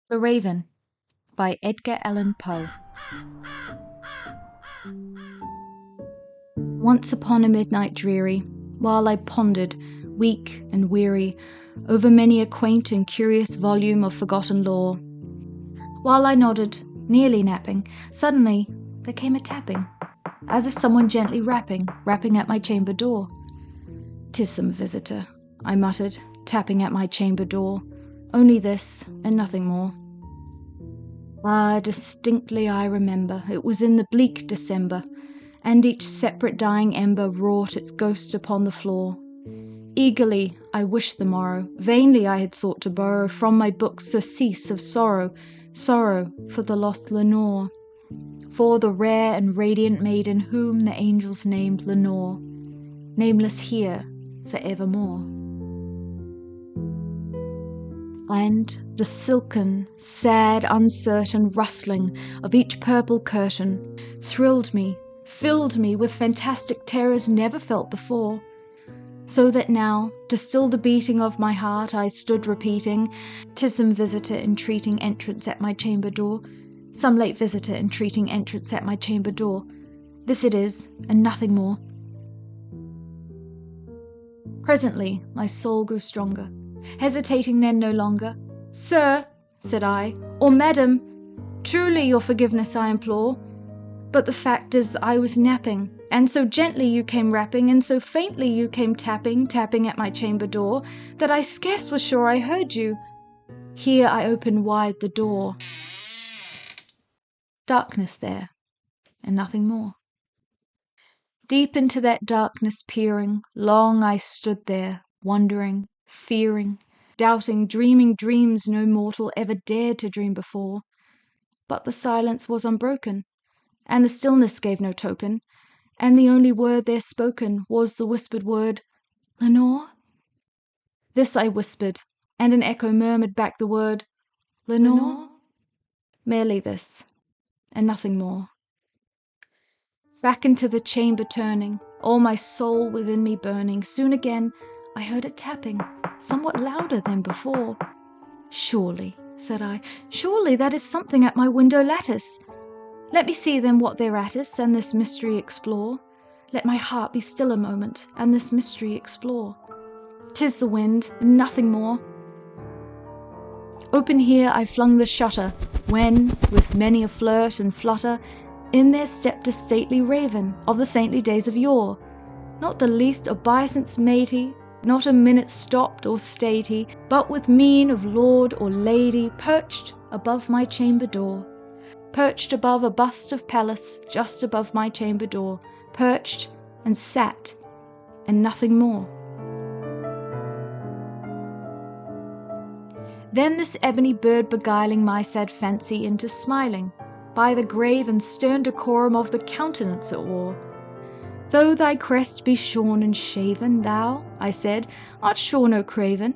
The Raven by Edgar Allan Poe. Once upon a midnight dreary, while I pondered, weak and weary, over many a quaint and curious volume of forgotten lore, while I nodded, nearly napping, suddenly there came a tapping, as if someone gently rapping at my chamber door. "'Tis some visitor," I muttered, tapping at my chamber door. Only this, and nothing more. Ah, distinctly I remember, it was in the bleak December, and each separate dying ember wrought its ghost upon the floor. Eagerly I wished the morrow, vainly I had sought to borrow from my books surcease of sorrow, sorrow for the lost Lenore, for the rare and radiant maiden whom the angels named Lenore, nameless here for evermore. And the silken, sad, uncertain rustling of each purple curtain thrilled me, filled me with fantastic terrors never felt before, so that now, to still the beating of my heart, I stood repeating, "'Tis some visitor entreating entrance at my chamber door, some late visitor entreating entrance at my chamber door. This it is, and nothing more." Presently my soul grew stronger, hesitating then no longer. "Sir," said I, "or madam, truly your forgiveness I implore. But the fact is I was napping, and so gently you came rapping, and so faintly you came tapping at my chamber door, that I scarce was sure I heard you." Here I opened wide the door. Darkness there, and nothing more. Deep into that darkness peering, long I stood there, wondering, fearing, doubting, dreaming dreams no mortal ever dared to dream before. But the silence was unbroken, and the stillness gave no token, and the only word there spoken was the whispered word, "Lenore?" This I whispered, and an echo murmured back the word, "Lenore?" Merely this, and nothing more. Back into the chamber turning, all my soul within me burning, soon again I heard it tapping, somewhat louder than before. "Surely," said I, "surely that is something at my window lattice. Let me see then what thereat is, and this mystery explore. Let my heart be still a moment, and this mystery explore. 'Tis the wind, and nothing more." Open here I flung the shutter, when, with many a flirt and flutter, in there stepped a stately raven of the saintly days of yore. Not the least obeisance made he, not a minute stopped or stayed he, but with mien of lord or lady perched above my chamber door. Perched above a bust of Pallas, just above my chamber door, perched and sat, and nothing more. Then this ebony bird beguiling my sad fancy into smiling, by the grave and stern decorum of the countenance it wore. "Though thy crest be shorn and shaven, thou," I said, "art sure no craven,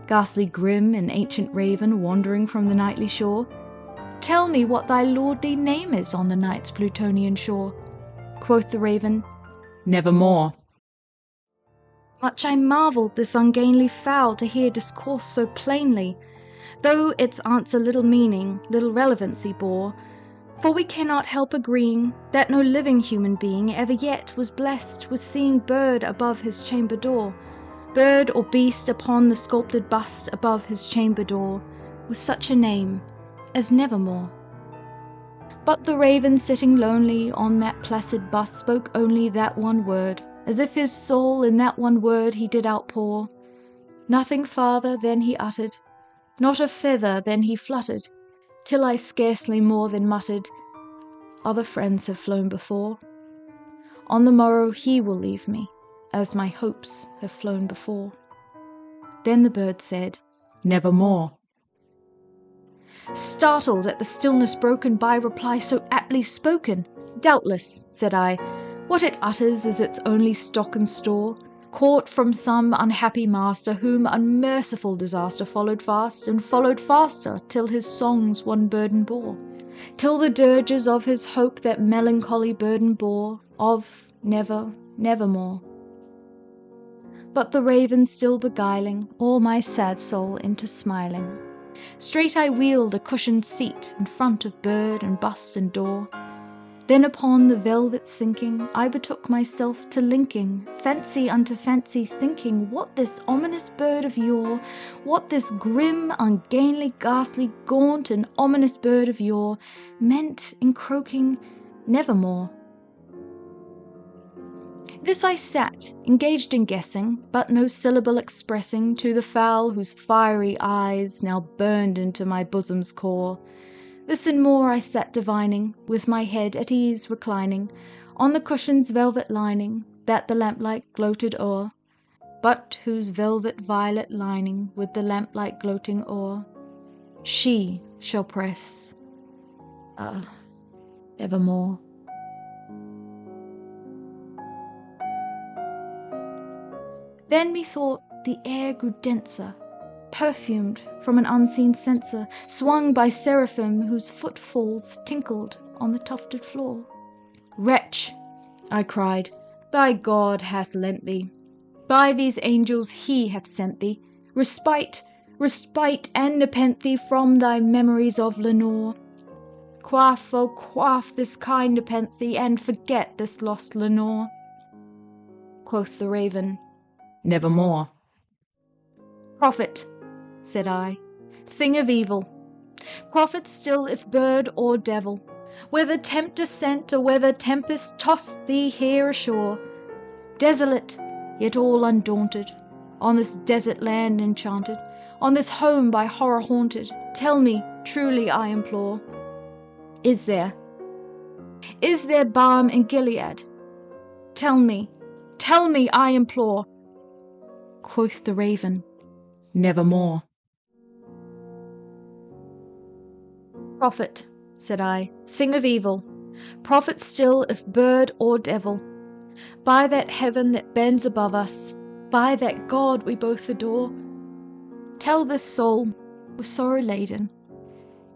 ghastly grim and ancient raven wandering from the nightly shore. Tell me what thy lordly name is on the night's Plutonian shore." Quoth the raven, "Nevermore." Much I marvelled this ungainly fowl to hear discourse so plainly, though its answer little meaning, little relevancy bore. For we cannot help agreeing that no living human being ever yet was blessed with seeing bird above his chamber door, bird or beast upon the sculptured bust above his chamber door, with such a name as Nevermore. But the raven sitting lonely on that placid bust spoke only that one word, as if his soul in that one word he did outpour. Nothing farther then he uttered, not a feather then he fluttered, till I scarcely more than muttered, "Other friends have flown before. On the morrow he will leave me, as my hopes have flown before." Then the bird said, "Nevermore." Startled at the stillness broken by reply so aptly spoken, "Doubtless," said I, "what it utters is its only stock and store, caught from some unhappy master, whom unmerciful disaster followed fast, and followed faster, till his songs one burden bore, till the dirges of his hope that melancholy burden bore, of never, nevermore." But the raven still beguiling all my sad soul into smiling, Straight I wheeled a cushioned seat in front of bird and bust and door. Then upon the velvet sinking, I betook myself to linking fancy unto fancy, thinking what this ominous bird of yore, what this grim, ungainly, ghastly, gaunt and ominous bird of yore meant in croaking nevermore. This I sat, engaged in guessing, but no syllable expressing to the fowl whose fiery eyes now burned into my bosom's core. This and more I sat divining, with my head at ease reclining, on the cushion's velvet lining, that the lamplight gloated o'er, but whose velvet violet lining with the lamplight gloating o'er, she shall press, evermore. Then methought the air grew denser, perfumed from an unseen censer, swung by seraphim whose footfalls tinkled on the tufted floor. Wretch, I cried, thy God hath lent thee, by these angels he hath sent thee, respite and nepenthe from thy memories of Lenore. Quaff, oh quaff this kind nepenthe, and forget this lost Lenore. Quoth the raven, nevermore. Prophet, said I, thing of evil, prophet still if bird or devil, whether tempter sent or whether tempest tossed thee here ashore, desolate yet all undaunted, on this desert land enchanted, on this home by horror haunted, tell me, truly I implore, is there balm in Gilead? Tell me, I implore. Quoth the raven, nevermore. Prophet, said I, thing of evil, prophet still if bird or devil, by that heaven that bends above us, by that God we both adore, tell this soul, with sorrow laden,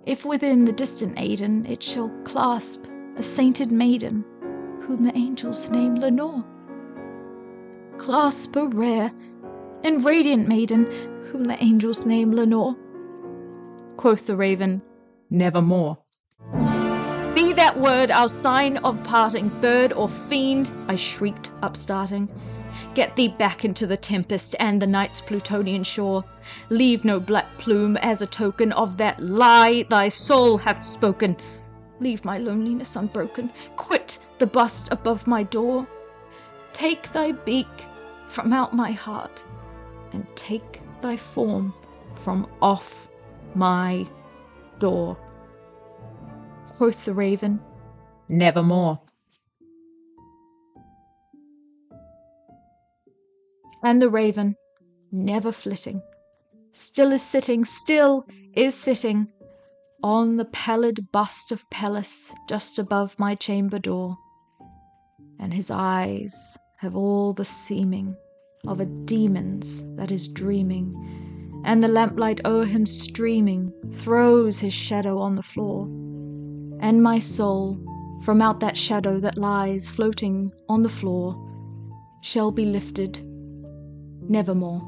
if within the distant Aidenn it shall clasp a sainted maiden, whom the angels name Lenore. Clasp a rare and radiant maiden, whom the angels name Lenore. Quoth the raven, nevermore. Be that word our sign of parting, bird or fiend, I shrieked, upstarting. Get thee back into the tempest and the night's Plutonian shore. Leave no black plume as a token of that lie thy soul hath spoken. Leave my loneliness unbroken. Quit the bust above my door. Take thy beak from out my heart, and take thy form from off my door. Quoth the raven, nevermore. And the raven, never flitting, still is sitting on the pallid bust of Pallas just above my chamber door, and his eyes have all the seeming of a demon's that is dreaming, and the lamplight o'er him streaming throws his shadow on the floor, and my soul, from out that shadow that lies floating on the floor, shall be lifted nevermore.